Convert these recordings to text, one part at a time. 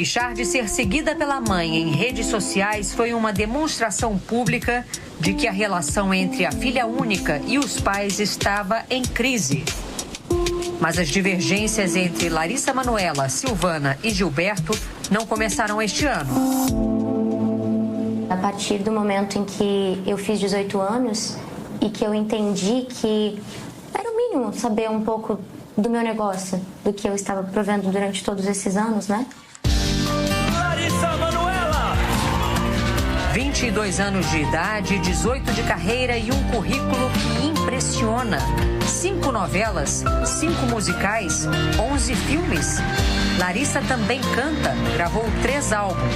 Deixar de ser seguida pela mãe em redes sociais foi uma demonstração pública de que a relação entre a filha única e os pais estava em crise. Mas as divergências entre Larissa Manoela, Silvana e Gilberto não começaram este ano. A partir do momento em que eu fiz 18 anos e que eu entendi que era o mínimo saber um pouco do meu negócio, do que eu estava provendo durante todos esses anos, né? Larissa Manoela! 22 anos de idade, 18 de carreira e um currículo que impressiona. 5 novelas, 5 musicais, 11 filmes. Larissa também canta, gravou 3 álbuns.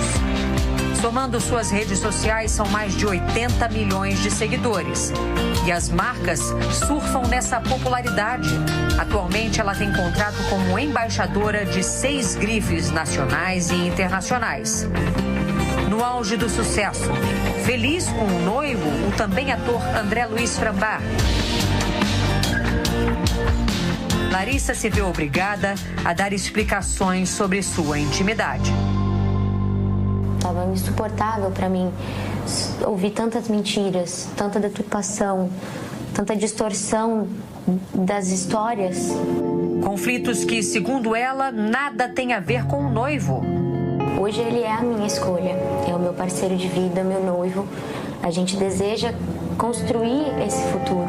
Somando suas redes sociais, são mais de 80 milhões de seguidores. E as marcas surfam nessa popularidade. Atualmente, ela tem contrato como embaixadora de 6 grifes nacionais e internacionais. No auge do sucesso, feliz com o noivo, o também ator André Luiz Frambach. Larissa se vê obrigada a dar explicações sobre sua intimidade. Estava insuportável para mim ouvir tantas mentiras, tanta deturpação, tanta distorção das histórias. Conflitos que, segundo ela, nada tem a ver com o noivo. Hoje ele é a minha escolha, é o meu parceiro de vida, meu noivo. A gente deseja construir esse futuro,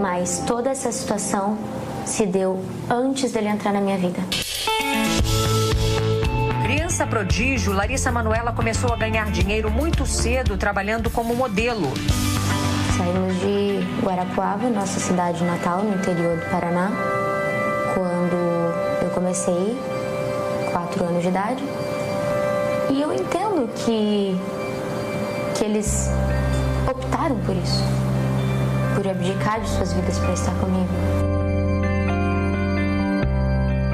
mas toda essa situação se deu antes dele entrar na minha vida. Criança prodígio, Larissa Manoela começou a ganhar dinheiro muito cedo trabalhando como modelo. Saímos de Guarapuava, nossa cidade natal, no interior do Paraná, quando eu comecei, 4 anos de idade. E eu entendo que eles optaram por isso, por abdicar de suas vidas para estar comigo.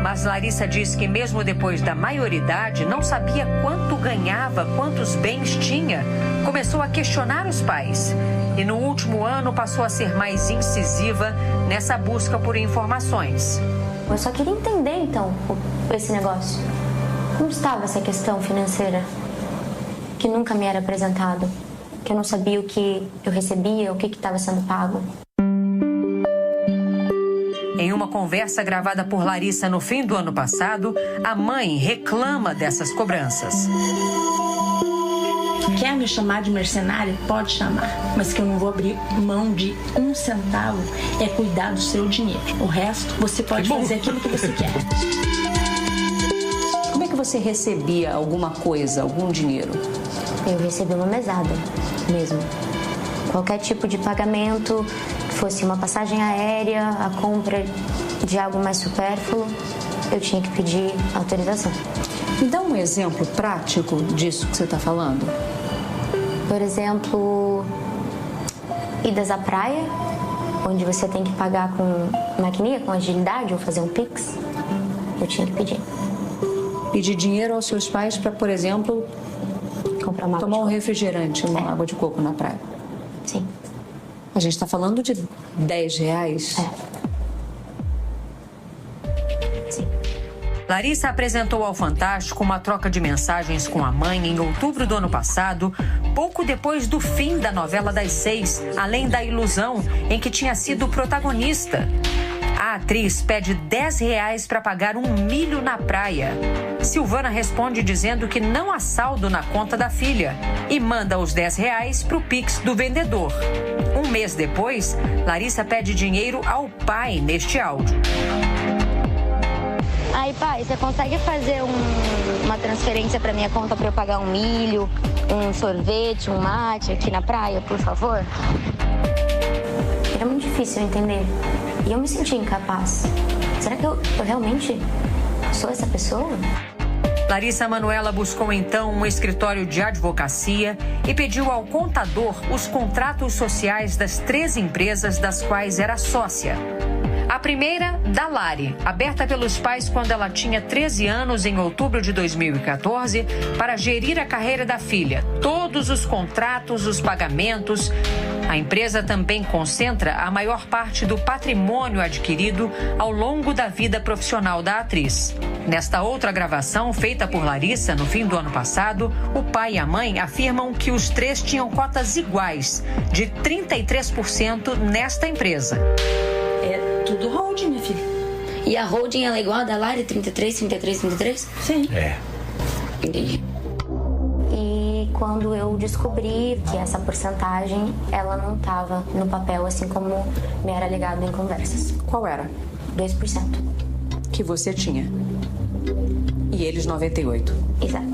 Mas Larissa diz que mesmo depois da maioridade, não sabia quanto ganhava, quantos bens tinha. Começou a questionar os pais. E no último ano passou a ser mais incisiva nessa busca por informações. Eu só queria entender, então, esse negócio. Como estava essa questão financeira? Que nunca me era apresentado. Que eu não sabia o que eu recebia, o que estava sendo pago. Em uma conversa gravada por Larissa no fim do ano passado, a mãe reclama dessas cobranças. Quer me chamar de mercenária? Pode chamar, mas que eu não vou abrir mão de 1 centavo é cuidar do seu dinheiro. O resto, você pode fazer aquilo que você quer. Como é que você recebia alguma coisa, algum dinheiro? Eu recebi uma mesada mesmo. Qualquer tipo de pagamento, fosse uma passagem aérea, a compra de algo mais supérfluo, eu tinha que pedir autorização. Me dá um exemplo prático disso que você está falando. Por exemplo, idas à praia, onde você tem que pagar com maquininha, com agilidade, ou fazer um Pix, eu tinha que pedir. Pedir dinheiro aos seus pais para, por exemplo, comprar uma tomar um refrigerante, uma água de coco na praia. Sim. A gente está falando de R$10? Sim. Larissa apresentou ao Fantástico uma troca de mensagens com a mãe em outubro do ano passado, pouco depois do fim da novela das 6, Além da Ilusão, em que tinha sido protagonista. A atriz pede R$10 para pagar um milho na praia. Silvana responde dizendo que não há saldo na conta da filha e manda os R$10 para o Pix do vendedor. Um mês depois, Larissa pede dinheiro ao pai neste áudio. Aí, pai, você consegue fazer uma transferência para minha conta para eu pagar um milho, um sorvete, um mate aqui na praia, por favor? Era muito difícil entender. E eu me senti incapaz. Será que eu realmente sou essa pessoa? Larissa Manoela buscou então um escritório de advocacia e pediu ao contador os contratos sociais das 3 empresas das quais era sócia. A primeira, da Lari, aberta pelos pais quando ela tinha 13 anos em outubro de 2014, para gerir a carreira da filha, todos os contratos, os pagamentos. A empresa também concentra a maior parte do patrimônio adquirido ao longo da vida profissional da atriz. Nesta outra gravação, feita por Larissa no fim do ano passado, o pai e a mãe afirmam que os três tinham cotas iguais, de 33% nesta empresa. É tudo holding, minha filha. E a holding ela é igual a da Lari, 33, 33, 33? Sim. É. Entendi. E quando eu descobri que essa porcentagem, ela não estava no papel, assim como me era alegado em conversas. Qual era? 2%. Que você tinha. E eles 98%. Exato.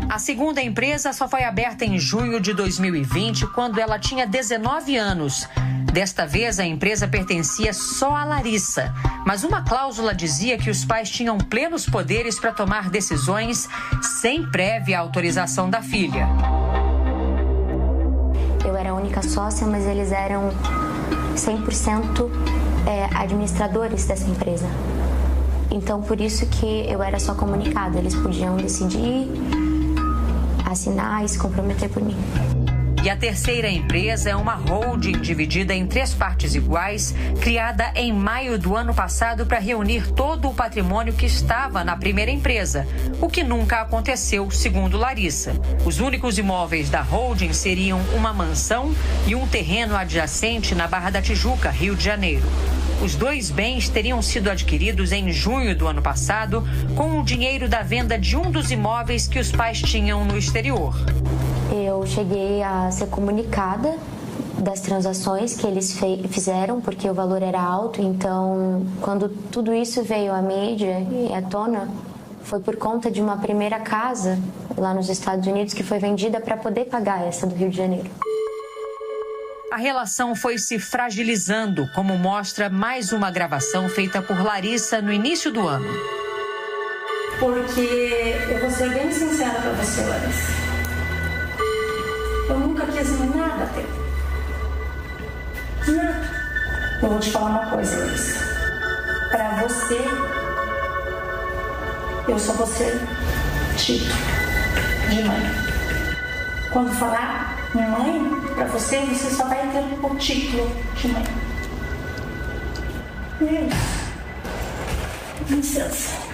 A segunda empresa só foi aberta em junho de 2020, quando ela tinha 19 anos. Desta vez, a empresa pertencia só a Larissa, mas uma cláusula dizia que os pais tinham plenos poderes para tomar decisões sem prévia autorização da filha. Eu era a única sócia, mas eles eram 100% administradores dessa empresa. Então, por isso que eu era só comunicada. Eles podiam decidir, assinar e se comprometer por mim. E a terceira empresa é uma holding dividida em 3 partes iguais, criada em maio do ano passado para reunir todo o patrimônio que estava na primeira empresa, o que nunca aconteceu, segundo Larissa. Os únicos imóveis da holding seriam uma mansão e um terreno adjacente na Barra da Tijuca, Rio de Janeiro. Os 2 bens teriam sido adquiridos em junho do ano passado com o dinheiro da venda de um dos imóveis que os pais tinham no exterior. Eu cheguei a ser comunicada das transações que eles fizeram, porque o valor era alto. Então, quando tudo isso veio à mídia e à tona, foi por conta de uma primeira casa lá nos Estados Unidos que foi vendida para poder pagar essa do Rio de Janeiro. A relação foi se fragilizando, como mostra mais uma gravação feita por Larissa no início do ano. Porque eu vou ser bem sincera pra você, Larissa. Eu nunca quis nada teu. Nada. Eu vou te falar uma coisa, Larissa. Pra você, eu só vou ser título de mãe. Quando falar mãe, pra você, você só vai ter o título de mãe. E é isso. Licença.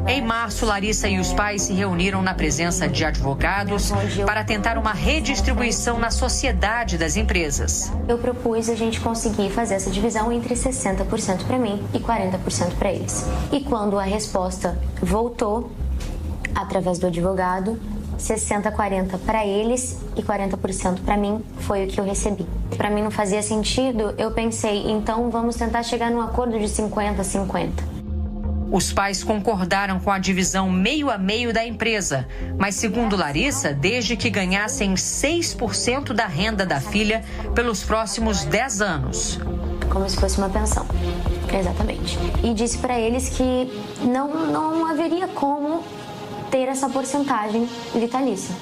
Em março, Larissa e os pais se reuniram na presença de advogados para tentar uma redistribuição na sociedade das empresas. Eu propus a gente conseguir fazer essa divisão entre 60% para mim e 40% para eles. E quando a resposta voltou, através do advogado, 60-40 para eles e 40% para mim foi o que eu recebi. Para mim não fazia sentido, eu pensei, então vamos tentar chegar num acordo de 50-50. Os pais concordaram com a divisão meio a meio da empresa, mas segundo Larissa, desde que ganhassem 6% da renda da filha pelos próximos 10 anos. Como se fosse uma pensão, exatamente. E disse para eles que não haveria como ter essa porcentagem vitalícia,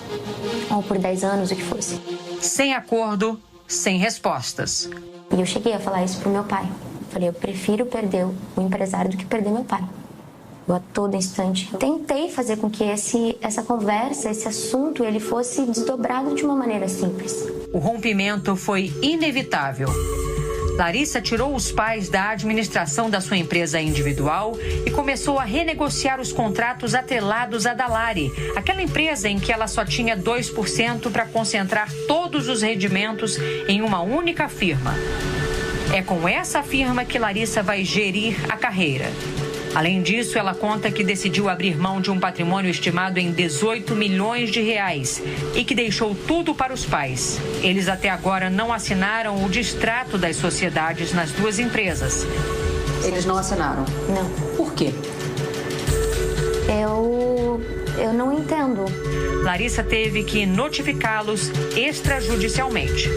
ou por 10 anos, o que fosse. Sem acordo, sem respostas. E eu cheguei a falar isso pro meu pai. Falei, eu prefiro perder o empresário do que perder meu pai. Eu a todo instante tentei fazer com que essa conversa, esse assunto, ele fosse desdobrado de uma maneira simples. O rompimento foi inevitável. Larissa tirou os pais da administração da sua empresa individual e começou a renegociar os contratos atrelados à da Lari, aquela empresa em que ela só tinha 2% para concentrar todos os rendimentos em uma única firma. É com essa firma que Larissa vai gerir a carreira. Além disso, ela conta que decidiu abrir mão de um patrimônio estimado em 18 milhões de reais e que deixou tudo para os pais. Eles até agora não assinaram o distrato das sociedades nas 2 empresas. Eles não assinaram? Não. Por quê? Eu não entendo. Larissa teve que notificá-los extrajudicialmente.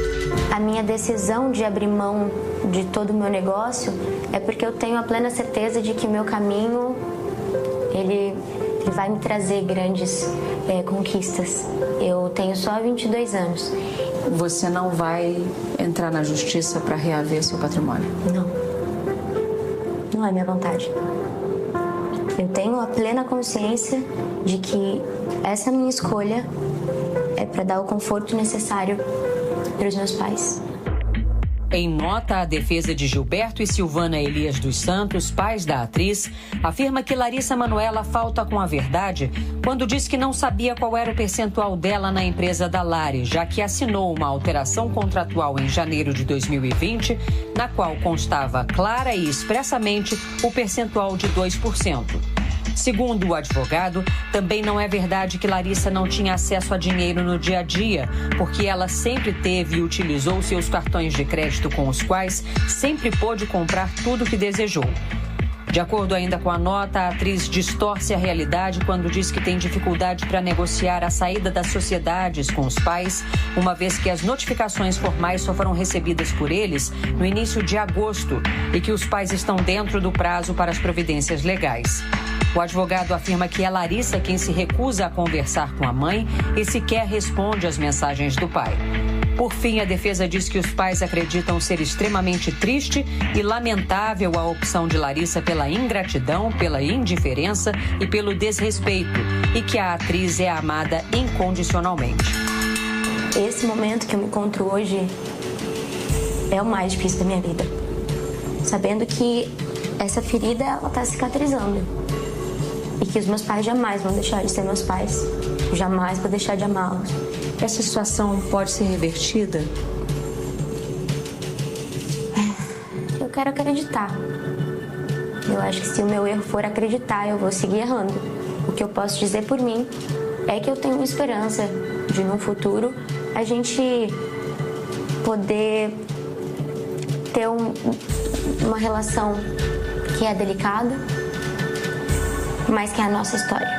A minha decisão de abrir mão de todo o meu negócio é porque eu tenho a plena certeza de que o meu caminho ele vai me trazer grandes conquistas. Eu tenho só 22 anos. Você não vai entrar na justiça para reaver seu patrimônio? Não. Não é minha vontade. Eu tenho a plena consciência de que essa minha escolha é para dar o conforto necessário para os meus pais. Em nota, a defesa de Gilberto e Silvana Elias dos Santos, pais da atriz, afirma que Larissa Manoela falta com a verdade quando diz que não sabia qual era o percentual dela na empresa da Lari, já que assinou uma alteração contratual em janeiro de 2020, na qual constava clara e expressamente o percentual de 2%. Segundo o advogado, também não é verdade que Larissa não tinha acesso a dinheiro no dia a dia, porque ela sempre teve e utilizou seus cartões de crédito com os quais sempre pôde comprar tudo o que desejou. De acordo ainda com a nota, a atriz distorce a realidade quando diz que tem dificuldade para negociar a saída das sociedades com os pais, uma vez que as notificações formais só foram recebidas por eles no início de agosto e que os pais estão dentro do prazo para as providências legais. O advogado afirma que é Larissa quem se recusa a conversar com a mãe e sequer responde às mensagens do pai. Por fim, a defesa diz que os pais acreditam ser extremamente triste e lamentável a opção de Larissa pela ingratidão, pela indiferença e pelo desrespeito, e que a atriz é amada incondicionalmente. Esse momento que eu me encontro hoje é o mais difícil da minha vida. Sabendo que essa ferida, ela está cicatrizando. E que os meus pais jamais vão deixar de ser meus pais. Jamais vou deixar de amá-los. Essa situação pode ser revertida? Eu quero acreditar. Eu acho que se o meu erro for acreditar, eu vou seguir errando. O que eu posso dizer por mim é que eu tenho esperança de, no futuro, a gente poder ter uma relação que é delicada, mas que é a nossa história.